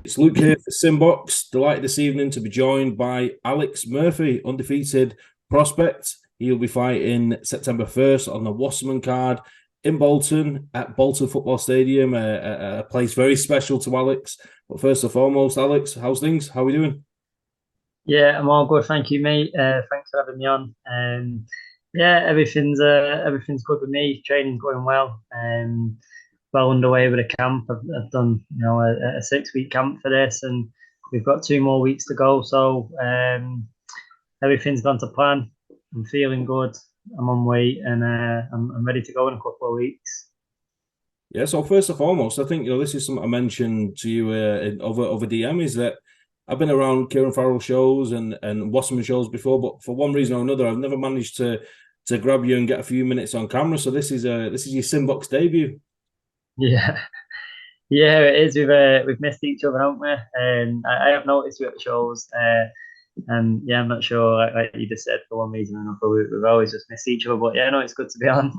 It's Luke here for SimBoxx. Delighted this evening to be joined by Alex Murphy, undefeated prospect. He'll be fighting September 1st on the Wasserman card in Bolton at Bolton Football Stadium, a place very special to Alex. But first and foremost, Alex, how's things? How are we doing? Yeah, I'm all good, thank you, mate. Thanks for having me on. Yeah, everything's good with me. Training's going well. Well underway with a camp. I've done a 6 week camp for this, and we've got 2 more weeks to go. So everything's gone to plan. I'm feeling good. I'm on weight, and I'm ready to go in a couple of weeks. Yeah, so first and foremost, I think this is something I mentioned to you over DM is that I've been around Kieran Farrell shows and Wasserman shows before, but for one reason or another, I've never managed to grab you and get a few minutes on camera. So this is your SimBoxx debut. Yeah, yeah, it is. We've missed each other, haven't we? And I have noticed you at the shows. And yeah, I'm not sure, like you just said, for one reason or another, we've always just missed each other. But yeah, no, it's good to be on.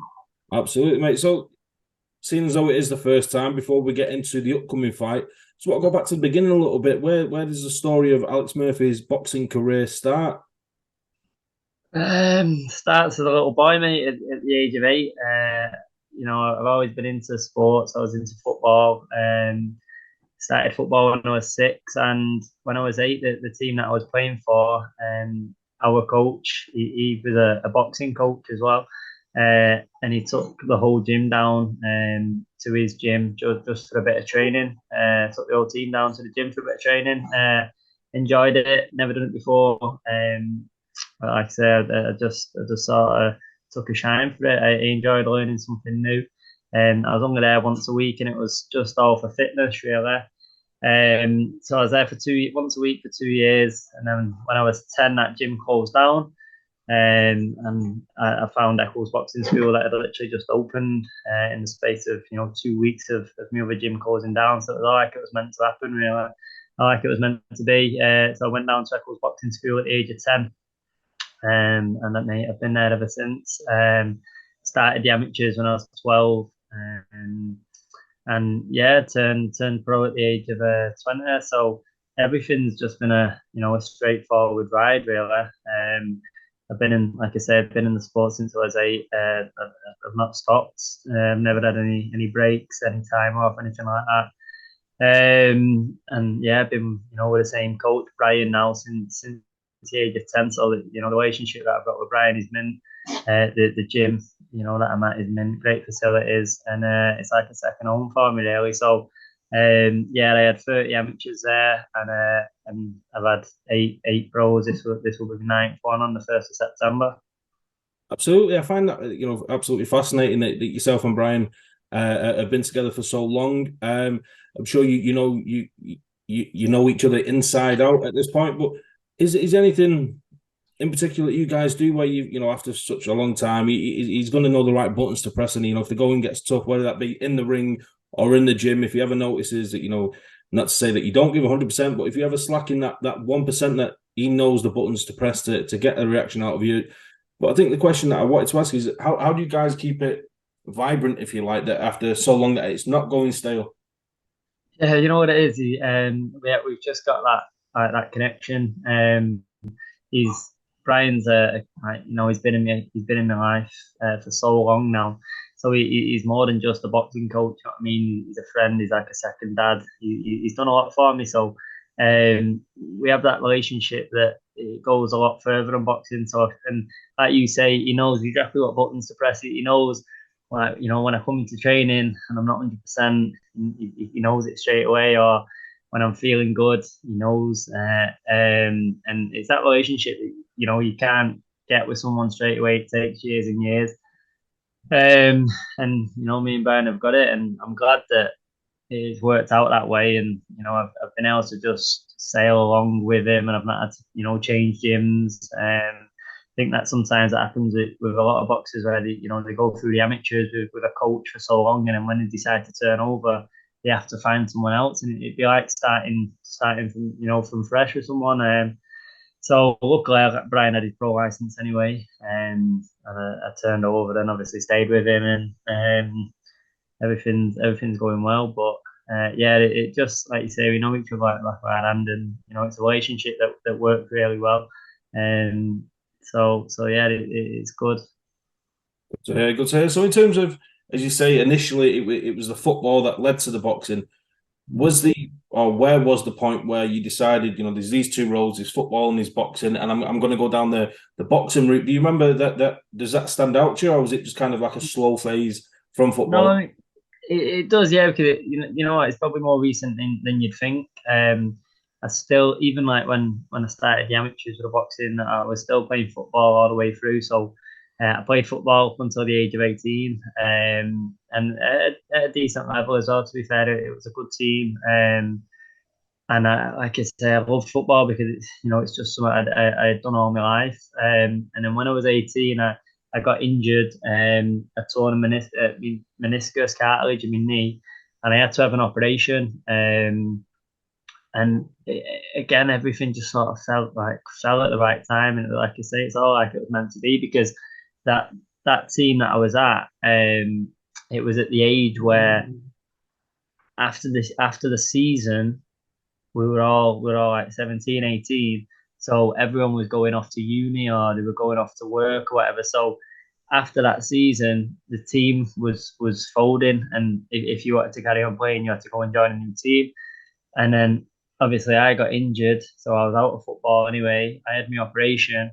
Absolutely, mate. So seeing as though it is the first time, before we get into the upcoming fight, so I'll go back to the beginning a little bit. Where does the story of Alex Murphy's boxing career start? Starts as a little boy, mate, at the age of 8. I've always been into sports. I was into football. Started football when I was 6, and when I was 8, the team that I was playing for, our coach, he was a boxing coach as well, and he took the whole gym down to his gym just for a bit of training. Took the whole team down to the gym for a bit of training. Enjoyed it. Never done it before. But like I said, I just sort of took a shine for it. I enjoyed learning something new. And I was only there once a week, and it was just all for fitness, really. So I was there for once a week for 2 years, and then when I was 10, that gym closed down. And I found Eccles Boxing School that had literally just opened in the space of 2 weeks of my other gym closing down. So it was like it was meant to happen, really. Like it was meant to be. So I went down to Eccles Boxing School at the age of 10, and that mate, I've been there ever since. Started the amateurs when I was 12, and yeah, turned pro at the age of 20. So everything's just been a straightforward ride, really. I've been in, like I said, been in the sport since I was 8. I've not stopped. Never had any breaks, any time off, anything like that. And yeah, I've been with the same coach Brian now since the age of 10. So the relationship that I've got with Brian is mint. The gym that I'm at is mint, great facilities, and it's like a second home for me, really. So yeah, I had 30 amateurs there, and I've had eight pros. This will be the ninth one on the 1st of September. Absolutely, I find that absolutely fascinating that yourself and Brian have been together for so long. I'm sure you know each other inside out at this point. But is there anything in particular that you guys do where after such a long time, he's going to know the right buttons to press, and if the going gets tough, whether that be in the ring or in the gym, if he ever notices that not to say that you don't give 100%, but if you ever slack in that 1% that he knows the buttons to press to get a reaction out of you. But I think the question that I wanted to ask is how do you guys keep it vibrant, if you like, that after so long that it's not going stale? Yeah, you know what it is. We've just got that connection. He's Brian's he's been in my life for so long now. So he's more than just a boxing coach. You know what I mean, he's a friend. He's like a second dad. He's done a lot for me. So we have that relationship that it goes a lot further than boxing. So, and like you say, he knows exactly what buttons to press. He knows, like, when I come into training and I'm not 100%, he knows it straight away. Or when I'm feeling good, he knows. And it's that relationship that you can't get with someone straight away. It takes years and years. And me and Brian have got it, and I'm glad that it's worked out that way. And I've been able to just sail along with him, and I've not had to change gyms. I think that sometimes that happens with a lot of boxers where they go through the amateurs with a coach for so long, and then when they decide to turn over, they have to find someone else, and it'd be like starting from from fresh with someone. So luckily, Brian had his pro license anyway, and I turned over. Then obviously stayed with him, and everything's going well. But yeah, it just like you say, we know each other like our hand, and it's a relationship that worked really well. And so yeah, it's good. Good to hear. Good to hear. So, in terms of, as you say, initially it was the football that led to the boxing. Was the or where was the point where you decided, there's these two roles, there's football and there's boxing, and I'm going to go down the boxing route. Do you remember that does that stand out to you, or was it just kind of like a slow phase from football? No, it does, yeah, because you know what, it's probably more recent than you'd think. I still, even like when I started the amateurs with the boxing, I was still playing football all the way through. So I played football up until the age of 18, and at a decent level as well. To be fair, it was a good team. And like I say, I love football because it's just something I had done all my life. And then when I was 18, I got injured. I torn a meniscus cartilage in my knee, and I had to have an operation. And again, everything just sort of fell at the right time, and like I say, it's all like it was meant to be because that that team that I was at, it was at the age where after the season we were all like 17, 18. So everyone was going off to uni or they were going off to work or whatever. So after that season, the team was folding, and if you wanted to carry on playing, you had to go and join a new team. And then obviously I got injured, so I was out of football anyway. I had my operation.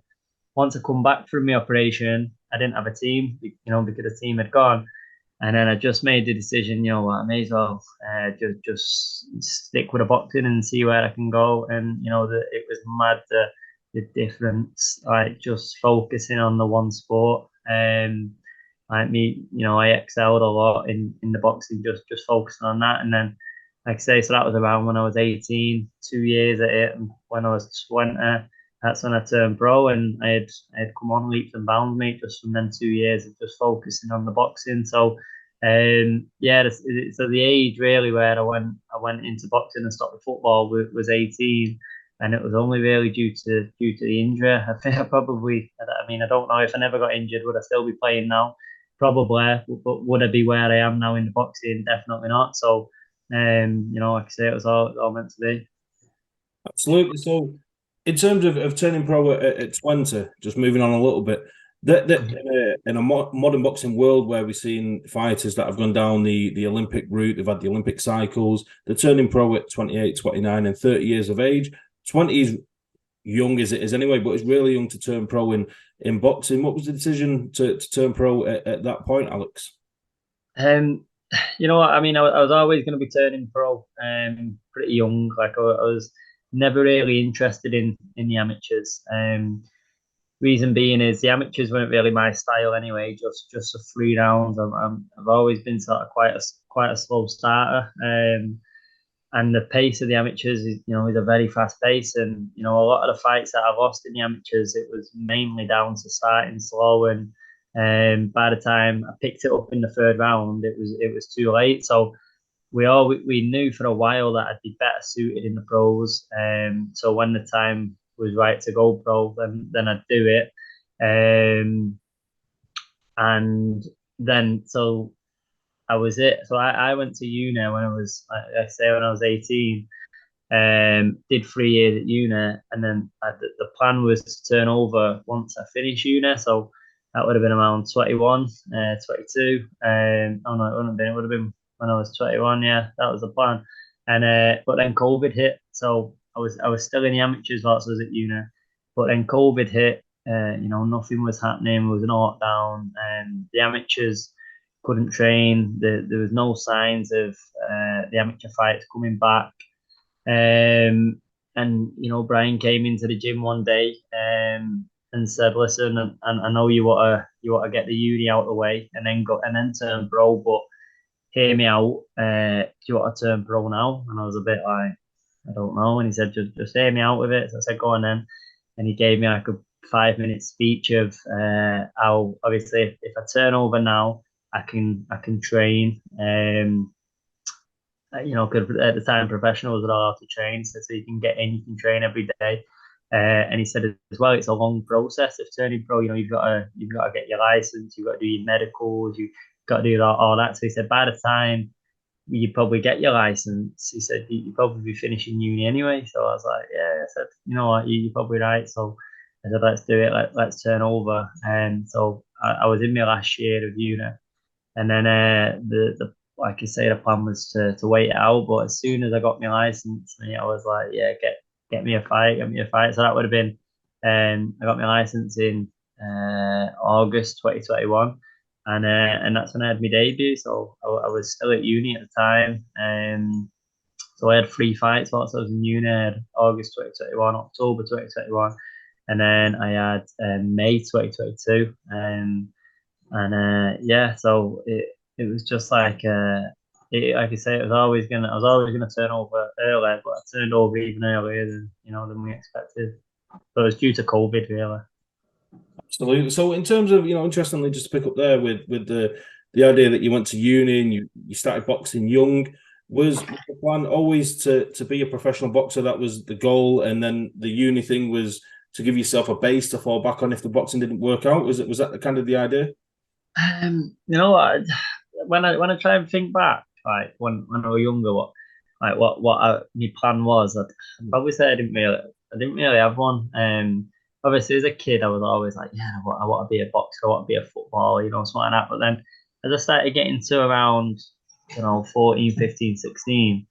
Once I come back from my operation, I didn't have a team, because the team had gone. And then I just made the decision, what, I may as well just stick with the boxing and see where I can go. And it was mad the difference, like just focusing on the one sport. Like me, I excelled a lot in the boxing, just focusing on that. And then, like I say, so that was around when I was 18, 2 years at it. And when I was 20, that's when I turned pro, and I had come on leaps and bounds, mate, just from then 2 years of just focusing on the boxing. So, yeah, so the age really where I went into boxing and stopped the football was 18, and it was only really due to the injury. I think I mean, I don't know if I never got injured, would I still be playing now? Probably, but would I be where I am now in the boxing? Definitely not. So, like I say, it was all meant to be. Absolutely. So, in terms of turning pro at 20, just moving on a little bit, that in a modern boxing world where we've seen fighters that have gone down the Olympic route, they've had the Olympic cycles, they're turning pro at 28, 29, and 30 years of age. 20 is young as it is anyway, but it's really young to turn pro in boxing. What was the decision to turn pro at that point, Alex? Um, you know what? I mean, I was always going to be turning pro, pretty young. Like I was never really interested in the amateurs. Reason being is the amateurs weren't really my style anyway. Just the 3 rounds. I've always been sort of quite a slow starter. And the pace of the amateurs is a very fast pace, and a lot of the fights that I lost in the amateurs, it was mainly down to starting slow, and by the time I picked it up in the third round, it was too late. So we knew for a while that I'd be better suited in the pros. So when the time was right to go pro, then I'd do it. And then so I was it. So I went to uni when I was, like I say, when I was 18. Did 3 years at uni, and then the plan was to turn over once I finished uni. So that would have been around 21, 22. Oh no, it wouldn't have been. It would have been when I was 21. Yeah, that was the plan. And but then COVID hit, so I was still in the amateurs whilst I was at uni. But then COVID hit. Nothing was happening. There was an lockdown, and the amateurs couldn't train. There was no signs of the amateur fights coming back. And Brian came into the gym one day, and said, "Listen, and I know you want to get the uni out of the way and then turn pro, but hear me out. Do you want to turn pro now?" And I was a bit like, "I don't know." And he said, "Just hear me out with it." So I said, "Go on then." And he gave me like a 5 minute speech of how obviously if I turn over now, I can train. Because at the time professionals were allowed to train, so you can get in, you can train every day. And he said as well, it's a long process of turning pro. You've got to get your license, you've got to do your medicals, you've got to do all that. So he said by the time you probably get your license. He said you probably be finishing uni anyway. So I was like, yeah. I said, you know what, you're probably right. So I said, let's do it. Let's turn over. And so I was in my last year of uni, and then the like you say, the plan was to wait it out. But as soon as I got my license, I was like, yeah, get me a fight, get me a fight. So that would have been, I got my license in August 2021, and that's when I had my debut. So I was still at uni at the time, so I had 3 fights whilst I was in uni. I had August 2021, October 2021, and then I had May 2022. And yeah, so it was just like like I say, I was always gonna turn over earlier, but I turned over even earlier than we expected. So it was due to COVID, really. Absolutely. So in terms of, interestingly, just to pick up there with the idea that you went to uni and you started boxing young, was the plan always to be a professional boxer? That was the goal, and then the uni thing was to give yourself a base to fall back on if the boxing didn't work out. Was that the kind of the idea? You know what? When I try and think back, like when I was younger, my plan was, I'd probably say I didn't really have one. Obviously as a kid, I was always like, yeah, I want to be a boxer, I want to be a footballer, something like that. But then as I started getting to around, 14, 15, 16,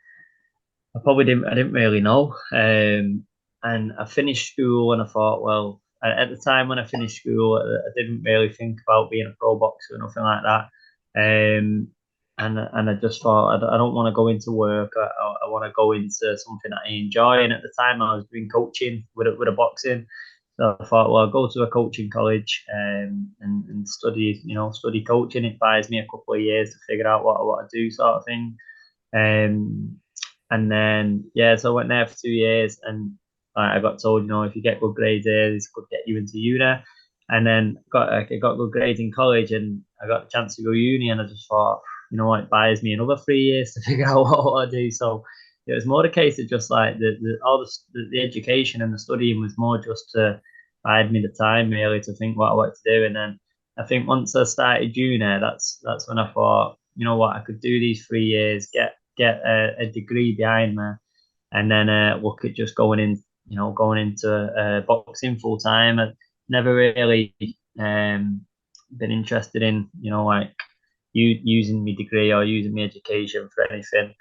I didn't really know. And I finished school and I thought, well, at the time when I finished school, I didn't really think about being a pro boxer or nothing like that. And I just thought, I don't want to go into work. I want to go into something that I enjoy. And at the time, I was doing coaching with a boxing. So I thought, well, I'll go to a coaching college and study coaching. It buys me a couple of years to figure out what I want to do, sort of thing. Um, and then yeah, so I went there for 2 years, and I got told, if you get good grades there, this could get you into uni. And then I got good grades in college, and I got a chance to go uni, and I just thought, what, it buys me another 3 years to figure out what I do. So it was more the case of just like the education and the studying was more just to bide me the time really to think what I wanted to do. And then I think once I started uni, that's when I thought, what, I could do these 3 years, get a degree behind me, and then look at just going into boxing full time. I never really been interested in like using my degree or using my education for anything.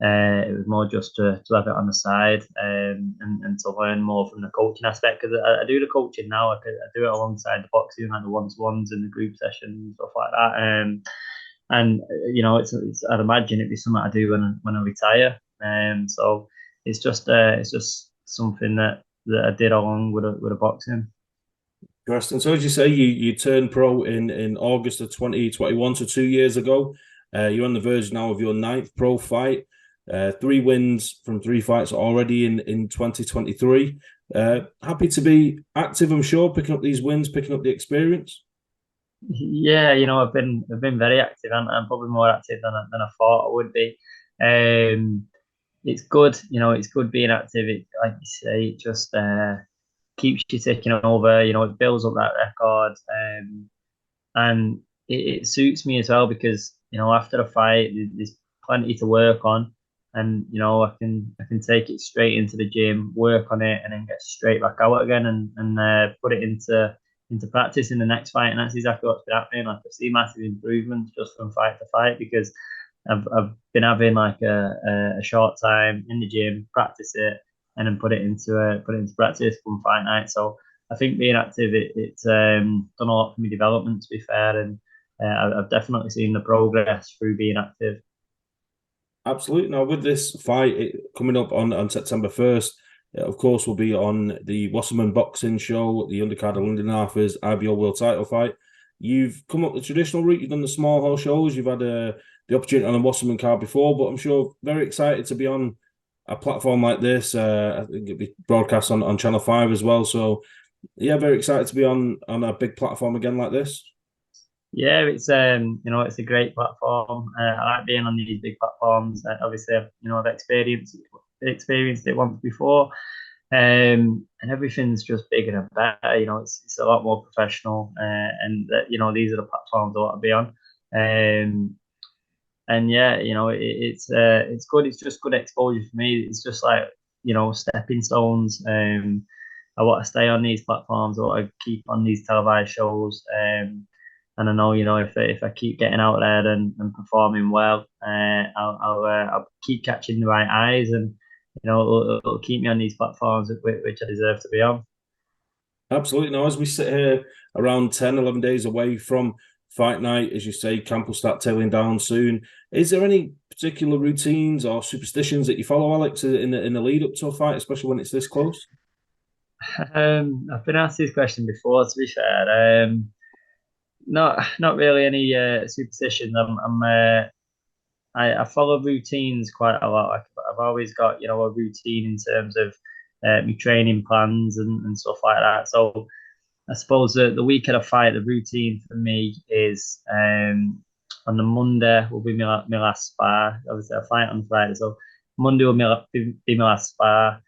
It was more just to have it on the side, and to learn more from the coaching aspect, because I do the coaching now. I do it alongside the boxing, like the one-to-ones and the group sessions and stuff like that. And I'd imagine it'd be something I do when I retire. So it's just something that I did along with a boxing. Interesting. So as you say, you turned pro in August of 2021, so 2 years ago. You're on the verge now of your ninth pro fight. 3 wins from 3 fights already in 2023. Happy to be active, I'm sure, picking up these wins, picking up the experience. Yeah, I've been very active, and I'm probably more active than I thought I would be. It's good, it's good being active. It, like you say, it just keeps you ticking over. It builds up that record, and it suits me as well because after a fight, there's plenty to work on, and I can take it straight into the gym, work on it, and then get straight back out again and put it into practice in the next fight. And that's exactly what's been happening. Like I see massive improvements just from fight to fight because I've been having like a short time in the gym, practice it, and then put it into practice from fight night. So I think being active, it's done a lot for my development, to be fair, and I've definitely seen the progress through being active. Absolutely. Now, with this fight coming up on September 1st, of course, we'll be on the Wasserman boxing show, the undercard of London Arthur's IBO World title fight. You've come up the traditional route. You've done the small hall shows. You've had the opportunity on a Wasserman card before, but I'm sure very excited to be on a platform like this. I think it'll be broadcast on Channel 5 as well. So, yeah, very excited to be on a big platform again like this. Yeah, it's a great platform. I like being on these big platforms. Obviously, I've experienced it once before, and everything's just bigger and better. It's a lot more professional, and these are the platforms I want to be on. and yeah, it's good. It's just good exposure for me. It's just like stepping stones. I want to stay on these platforms. I want to keep on these televised shows. And I know, if I keep getting out there and performing well, I'll keep catching the right eyes, and it'll keep me on these platforms which I deserve to be on. Absolutely. Now, as we sit here around 10, 11 days away from fight night, as you say, camp will start tailing down soon. Is there any particular routines or superstitions that you follow, Alex, in the lead up to a fight, especially when it's this close? I've been asked this question before, to be fair. Not really any superstitions. I follow routines quite a lot. Like I've always got a routine in terms of my training plans and stuff like that. So I suppose the week of the fight, the routine for me is on the Monday will be my last spar. Obviously, I fight on Friday, so Monday will be my last spar.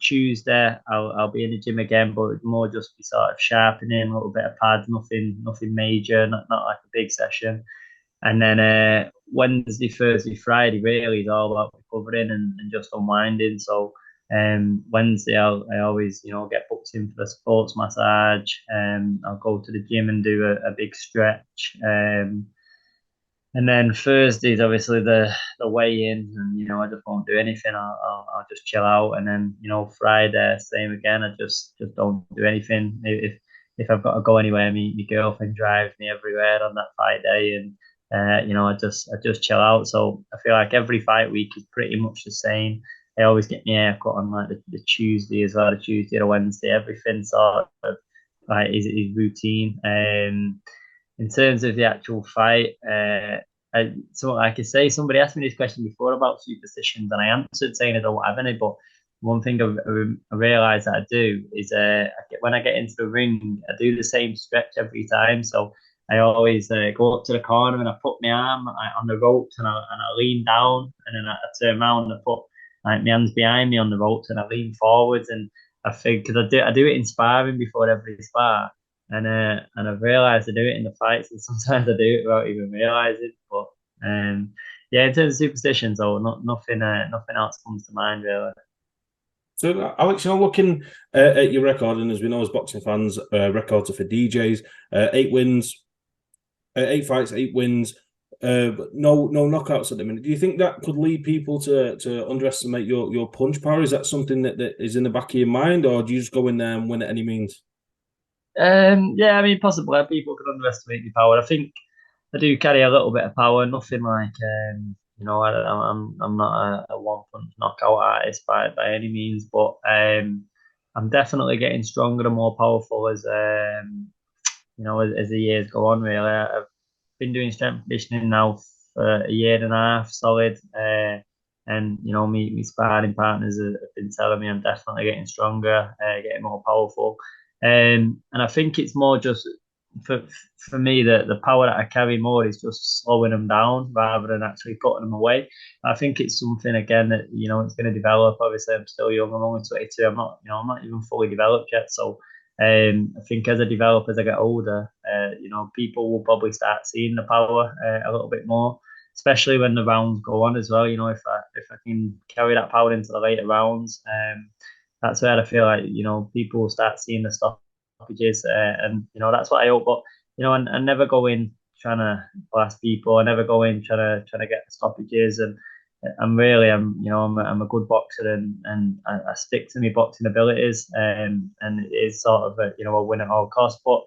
Tuesday, I'll be in the gym again, but more just be sort of sharpening, a little bit of pads, nothing major, not like a big session. And then Wednesday, Thursday, Friday really is all about recovering and just unwinding. So Wednesday, I always get booked in for the sports massage. I'll go to the gym and do a big stretch. And then Thursday's obviously the weigh in, and I just won't do anything. I'll just chill out, and then Friday same again. I just don't do anything. If I've got to go anywhere, my girlfriend drives me everywhere on that fight day, and I just chill out. So I feel like every fight week is pretty much the same. I always get my hair cut on like the Tuesday as well, the Tuesday or Wednesday. Everything sort of like is routine. In terms of the actual fight, so I could say somebody asked me this question before about superstitions, and I answered saying I don't have any. But one thing I realised that I do is when I get into the ring, I do the same stretch every time. So I always go up to the corner and I put my arm on the ropes, and I lean down, and then I turn around and I put like my hands behind me on the ropes, and I lean forwards, and I think because I do it in sparring before every spar. And I've realised I do it in the fights, and sometimes I do it without even realising. But yeah, in terms of superstitions, nothing else comes to mind really. So, Alex, looking at your record, and as we know as boxing fans, records are for DJs. 8 wins, 8 fights, 8 wins, but no knockouts at the minute. Do you think that could lead people to underestimate your punch power? Is that something that is in the back of your mind, or do you just go in there and win at any means? Yeah, I mean, possibly people could underestimate my power. I think I do carry a little bit of power. Nothing like I'm not a one punch knockout artist by any means, but I'm definitely getting stronger and more powerful as the years go on. Really, I've been doing strength conditioning now for a year and a half solid, and me sparring partners have been telling me I'm definitely getting stronger, getting more powerful. And I think it's more just for me that the power that I carry more is just slowing them down rather than actually putting them away. I think it's something again that it's going to develop. Obviously, I'm still young. I'm only 22. I'm not even fully developed yet. So I think as I develop, as I get older, people will probably start seeing the power a little bit more, especially when the rounds go on as well. If I can carry that power into the later rounds. That's where I feel like people will start seeing the stoppages, and that's what I hope. But I never go in trying to blast people. I never go in trying to get the stoppages, and I'm a good boxer, and I stick to my boxing abilities, and it is sort of a win at all costs. But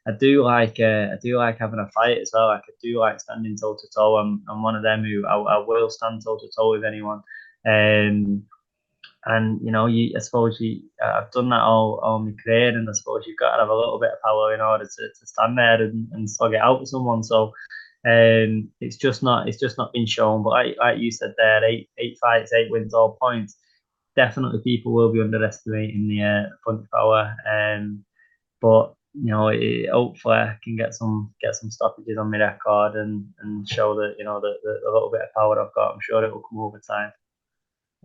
I do like having a fight as well. Like I do like standing toe to toe. I'm one of them who I will stand toe to toe with anyone. And I suppose I've done that all my career, and I suppose you've got to have a little bit of power in order to stand there and slug it out with someone. So it's just not been shown. But like you said there, eight fights, 8 wins, all points. Definitely, people will be underestimating the punch power. But hopefully I can get some stoppages on my record and show that the little bit of power I've got. I'm sure it will come over time.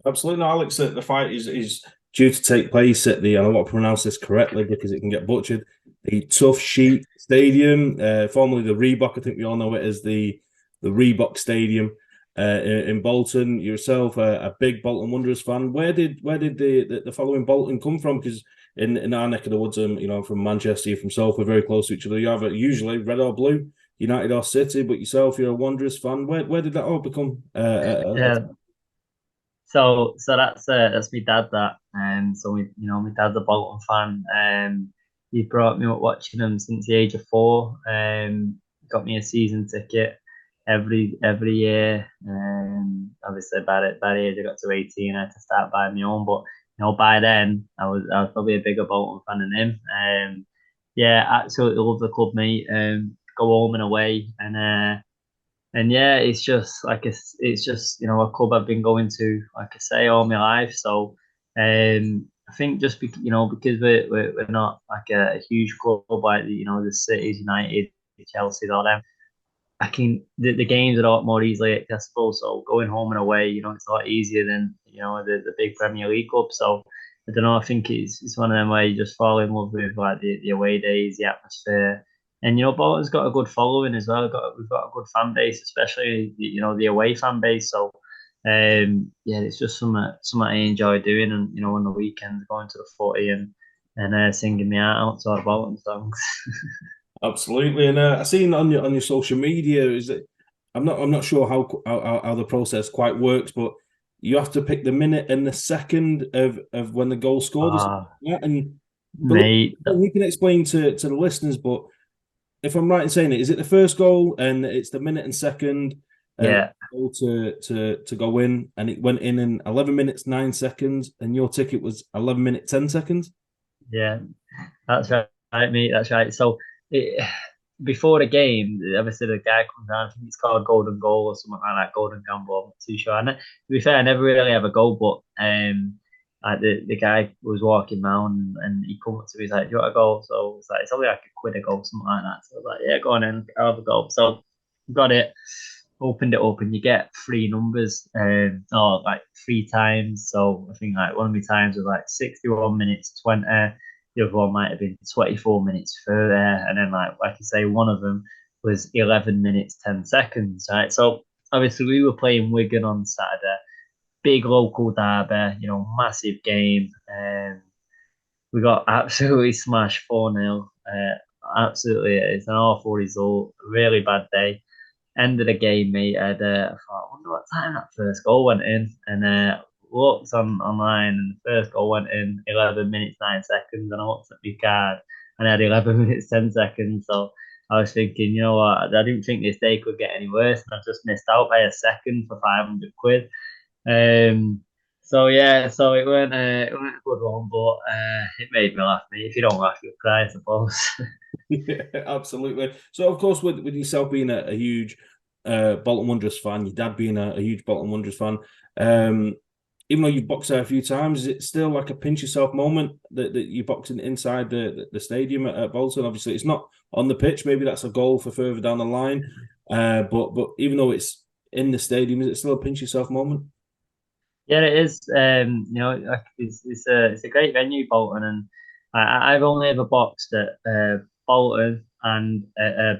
Absolutely, no, Alex. The fight is due to take place at the, and I want to pronounce this correctly because it can get butchered, the Tough Sheet Stadium, formerly the Reebok. I think we all know it as the the Reebok Stadium in Bolton. Yourself, a big Bolton Wanderers fan. Where did the following Bolton come from? Because in our neck of the woods, from Manchester, you're from South, we're very close to each other. You have usually red or blue, United or City, but yourself, you're a Wanderers fan. Where did that all become? Yeah. So that's my dad. My dad's a Bolton fan. He brought me up watching them since the age of 4. Got me a season ticket every year. Obviously by the age I got to 18, I had to start buying my own. But by then I was probably a bigger Bolton fan than him. Yeah, absolutely love the club, mate. Go home and away, and yeah, it's just a club I've been going to, like I say, all my life. So I think just because we're not like a huge club like the Cities, United, Chelsea, all them. The games are a lot more easily accessible. So going home and away, it's a lot easier than the big Premier League club. So I don't know. I think it's one of them where you just fall in love with like the away days, the atmosphere, and Bolton's got a good following as well. We've got a good fan base, especially the away fan base. So yeah, it's just something I enjoy doing, and on the weekends going to the footy and singing my heart out to our Bolton songs. Absolutely, and I seen on your social media is that I'm not sure how the process quite works, but you have to pick the minute and the second of when the goal scored. Ah, Yeah, and mate, you can explain to the listeners, but if I'm right in saying it, is it the first goal and it's the minute and second yeah. goal to go in, and it went in 11 minutes 9 seconds, and your ticket was 11 minutes 10 seconds. Yeah, that's right, mate. That's right. So it, before the game, obviously the guy comes around. I think it's called Golden Goal or something like that. Golden Gamble. I'm not too sure. And to be fair, I never really have a goal, but like the guy was walking around and he come up to me. He's like, "Do you want a goal?" So it's only like a £1 goal, something like that. So I was like, "Yeah, go on in. I'll have a goal." So got it. Opened it up and you get 3 numbers, or like 3 times. So I think like one of my times was like 61 minutes 20. The other one might have been 24 minutes further, and then like you say, one of them was 11 minutes 10 seconds. Right. So obviously we were playing Wigan on Saturday, big local derby, massive game. We got absolutely smashed 4-0. Absolutely, it's an awful result. Really bad day. End of the game, mate, I thought, I wonder what time that first goal went in. And looked online, and the first goal went in 11 minutes, 9 seconds. And I looked at my card, and I had 11 minutes, 10 seconds. So I was thinking, you know what, I didn't think this day could get any worse. And I just missed out by a second for 500 quid. Um, so yeah, so it weren't a good one, but it made me laugh, mate. If you don't laugh, you'll cry, I suppose. Yeah, absolutely. So, of course, with yourself being a huge Bolton Wanderers fan, your dad being a huge Bolton Wanderers fan, um, even though you've boxed there a few times, is it still like a pinch yourself moment that you're boxing inside the stadium at Bolton? Obviously, it's not on the pitch. Maybe that's a goal for further down the line. But even though it's in the stadium, is it still a pinch yourself moment? Yeah, it is. Like it's a great venue, Bolton, and I've only ever boxed at Bolton and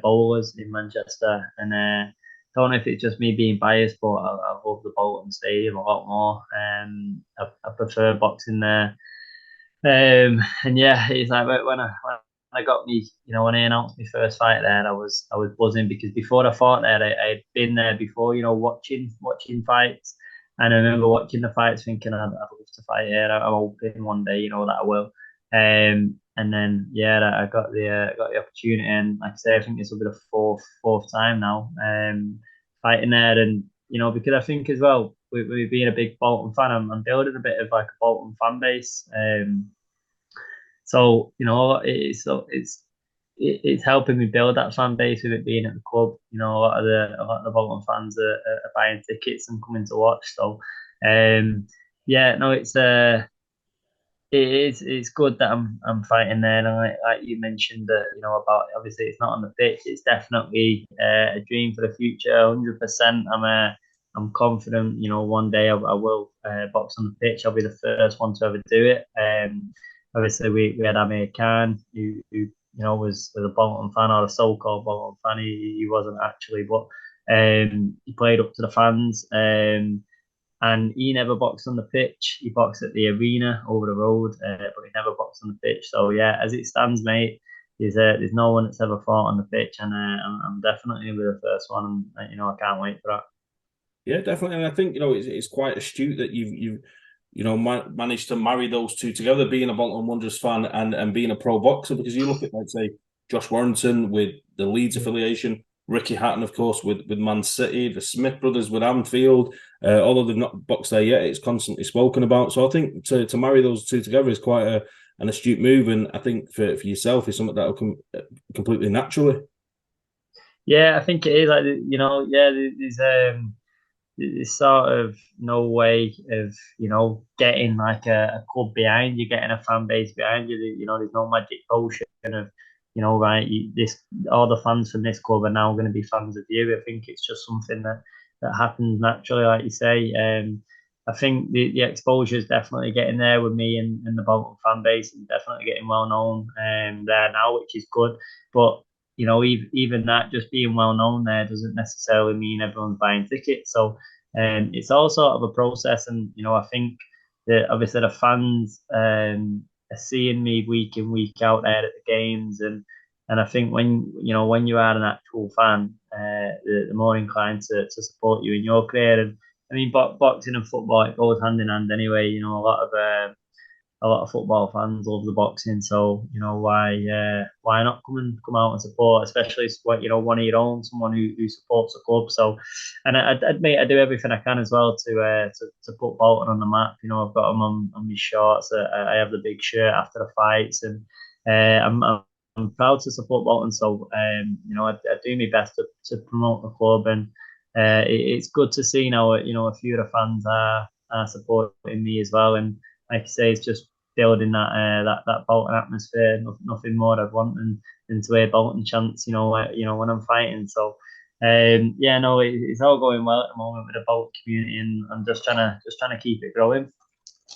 Bowlers in Manchester, and don't know if it's just me being biased, but I love the Bolton Stadium a lot more. I prefer boxing there. And yeah, it's like when I got me, when I announced my first fight there, I was buzzing because before I fought there, I'd been there before, watching fights, and I remember watching the fights, thinking I'd love to fight here. I'm hoping one day, that I will. And then yeah, I got the opportunity, and like I say, I think this will be the fourth time now, fighting there, and because I think as well, with being a big Bolton fan, I'm building a bit of like a Bolton fan base. So it's helping me build that fan base with it being at the club. A lot of the Bolton fans are buying tickets and coming to watch. So yeah, no, it's good that I'm fighting there. And like you mentioned that about, obviously it's not on the pitch. It's definitely a dream for the future. 100%. I'm confident. One day I will box on the pitch. I'll be the first one to ever do it. Obviously we had Amir Khan who was a Bolton fan, or a so-called Bolton fan. He wasn't actually, but He played up to the fans. And he never boxed on the pitch. He boxed at the arena over the road, but he never boxed on the pitch. So yeah, as it stands, mate, there's no one that's ever fought on the pitch, and I'm definitely with the first one. And I can't wait for that. Yeah, definitely. And I think it's quite astute that you've managed to marry those two together, being a Bolton Wanderers fan and being a pro boxer. Because you look at, let's say, Josh Warrington with the Leeds affiliation, Ricky Hatton, of course, with Man City, the Smith brothers with Anfield. Although they've not boxed there yet, it's constantly spoken about. So I think to marry those two together is quite an astute move, and I think for yourself is something that'll come completely naturally. Yeah, I think it is. Like yeah, there's sort of no way of getting like a club behind you, getting a fan base behind you. There's no magic potion of right, this all the fans from this club are now going to be fans of you. I think it's just something that happens naturally, like you say. I think the exposure is definitely getting there with me and the Bolton fan base, and definitely getting well known there now, which is good. But even that, just being well known there doesn't necessarily mean everyone's buying tickets. So it's all sort of a process, and I think that obviously the fans are seeing me week in week out there at the games, and I think when you are an actual fan, the more inclined to support you in your career. And I mean, boxing and football, it goes hand in hand anyway. A lot of football fans love the boxing, so why not come out and support, especially one of your own, someone who supports the club. So, and I admit I do everything I can as well to put Bolton on the map. I've got them on my shorts. I have the big shirt after the fights, and I'm proud to support Bolton. So I do my best to promote the club, and it's good to see now a few of the fans are supporting me as well. And like I say, it's just building that Bolton atmosphere. Nothing more I'd want than to hear Bolton chants. When I'm fighting. So yeah, no, it's all going well at the moment with the Bolton community, and I'm just trying to keep it growing.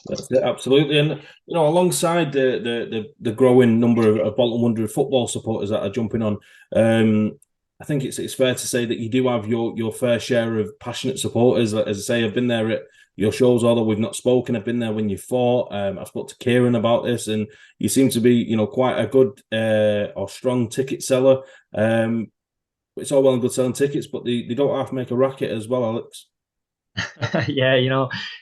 That's it, absolutely. And alongside the growing number of Bolton Wanderers football supporters that are jumping on, I think it's fair to say that you do have your fair share of passionate supporters. As I say, I've been there at your shows, although we've not spoken. I've been there when you fought. I've spoke to Kieran about this, and you seem to be, quite a good or strong ticket seller. It's all well and good selling tickets, but they don't have to make a racket as well, Alex. Yeah,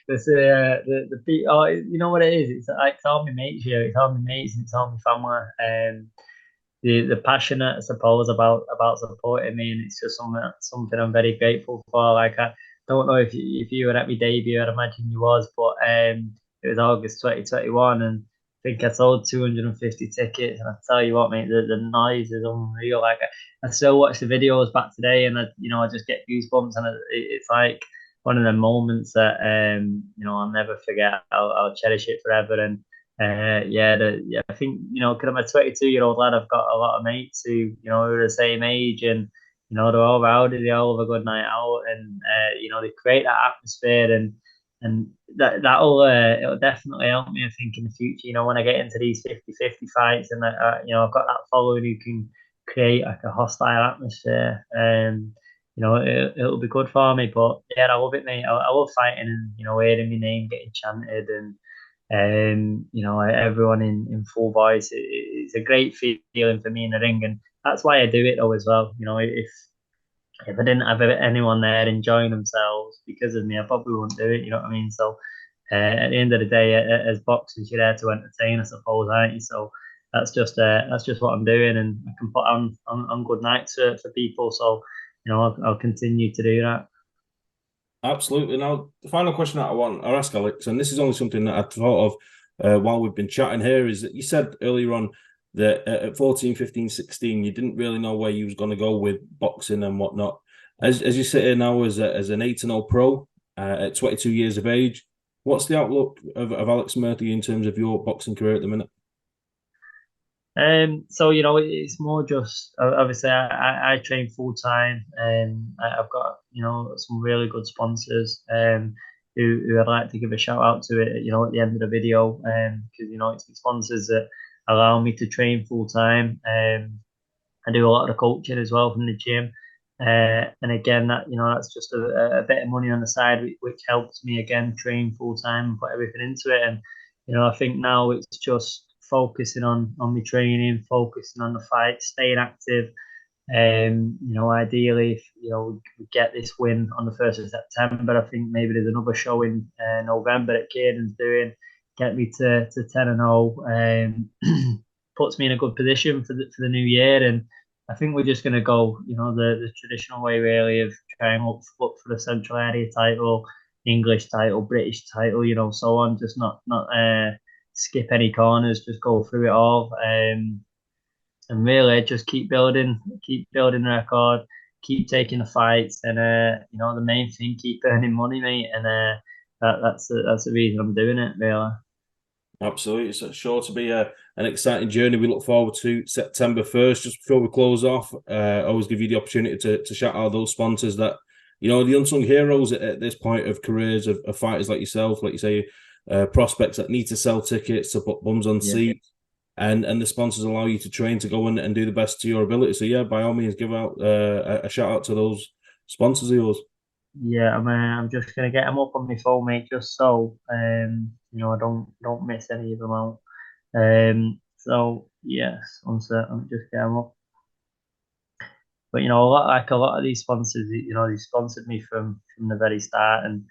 there's oh, you know what it is. It's all my mates here. It's all my mates and it's all my family. The passionate, I suppose, about supporting me, and it's just something I'm very grateful for. Like I don't know if you were at my debut, I'd imagine you was, but it was August 2021, and I think I sold 250 tickets. And I tell you what, mate, the noise is unreal. Like I still watch the videos back today, and I just get goosebumps, and it's like one of the moments that I'll never forget. I'll cherish it forever. And I think because I'm a 22-year-old lad, I've got a lot of mates who are the same age, and they're all rowdy, they all have a good night out, and they create that atmosphere, and it'll definitely help me, I think, in the future. When I get into these 50-50 fights, and I've got that following who can create like a hostile atmosphere. It'll be good for me. But yeah, I love it, mate. I love fighting, and hearing my name getting chanted, and everyone in full voice. It's a great feeling for me in the ring, and that's why I do it though as well. If I didn't have anyone there enjoying themselves because of me, I probably wouldn't do it. You know what I mean? So at the end of the day, as boxers, you're there to entertain, I suppose, aren't you? So that's just what I'm doing, and I can put on good nights for people. So I'll continue to do that. Absolutely. Now, the final question that I ask Alex, and this is only something that I thought of while we've been chatting here, is that you said earlier on that at 14, 15, 16, you didn't really know where you was going to go with boxing and whatnot. As you sit here now as an 8-0 pro at 22 years of age, what's the outlook of Alex Murphy in terms of your boxing career at the minute? So it's more just obviously I train full time, and I've got some really good sponsors who I'd like to give a shout out to it at the end of the video, because it's the sponsors that allow me to train full time. I do a lot of the coaching as well from the gym, And again, that's just a bit of money on the side, which helps me again train full time and put everything into it. And I think now it's just focusing on my training, focusing on the fight, staying active. Ideally, if we get this win on the 1st of September, I think maybe there's another show in November that Caden's doing, get me to 10-0, puts me in a good position for the new year. And I think we're just going to go, the traditional way really of trying look for the Central Area title, English title, British title, so on. Just not skip any corners, just go through it all. And really just keep building the record, keep taking the fights, and the main thing, keep earning money, mate. And that's the reason I'm doing it, really. Absolutely. It's sure to be an exciting journey. We look forward to September 1st. Just before we close off, I always give you the opportunity to shout out those sponsors that, the unsung heroes at this point of careers of fighters like yourself, like you say, prospects that need to sell tickets to put bums on seats, and the sponsors allow you to train to go and do the best to your ability. So yeah, by all means, give out a shout out to those sponsors of yours. Yeah, I'm just gonna get them up on my phone, mate, just so I don't miss any of them out. So yes, one sec, let me just get them up. But a lot of these sponsors, they sponsored me from the very start, and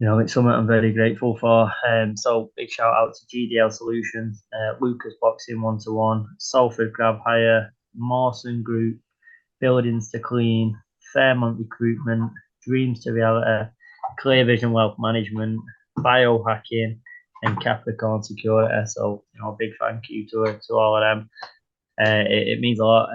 it's something I'm very grateful for. So big shout out to GDL Solutions, Lucas Boxing 1-1, Salford Grab Hire, Mawson Group, Buildings to Clean, Fairmont Recruitment, Dreams to Reality, Clear Vision Wealth Management, Biohacking, and Capricorn Security. So, a big thank you to all of them. It means a lot.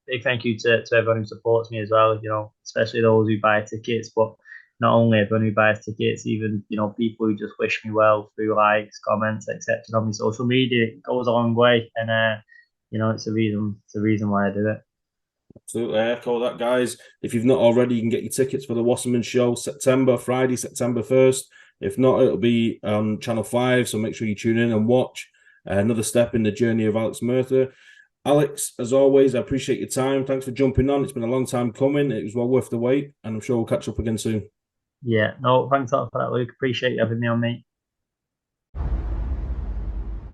Big thank you to everyone who supports me as well, especially those who buy tickets, but not only everyone who buys tickets, even, people who just wish me well through likes, comments, etc. on my social media. It goes a long way. And, it's the reason why I do it. Absolutely, I echo that, guys. If you've not already, you can get your tickets for the Wasserman show Friday, September 1st. If not, it'll be on Channel 5, so make sure you tune in and watch another step in the journey of Alex Murtha. Alex, as always, I appreciate your time. Thanks for jumping on. It's been a long time coming. It was well worth the wait, and I'm sure we'll catch up again soon. Yeah, no, thanks a lot for that, Luke. Appreciate you having me on, mate.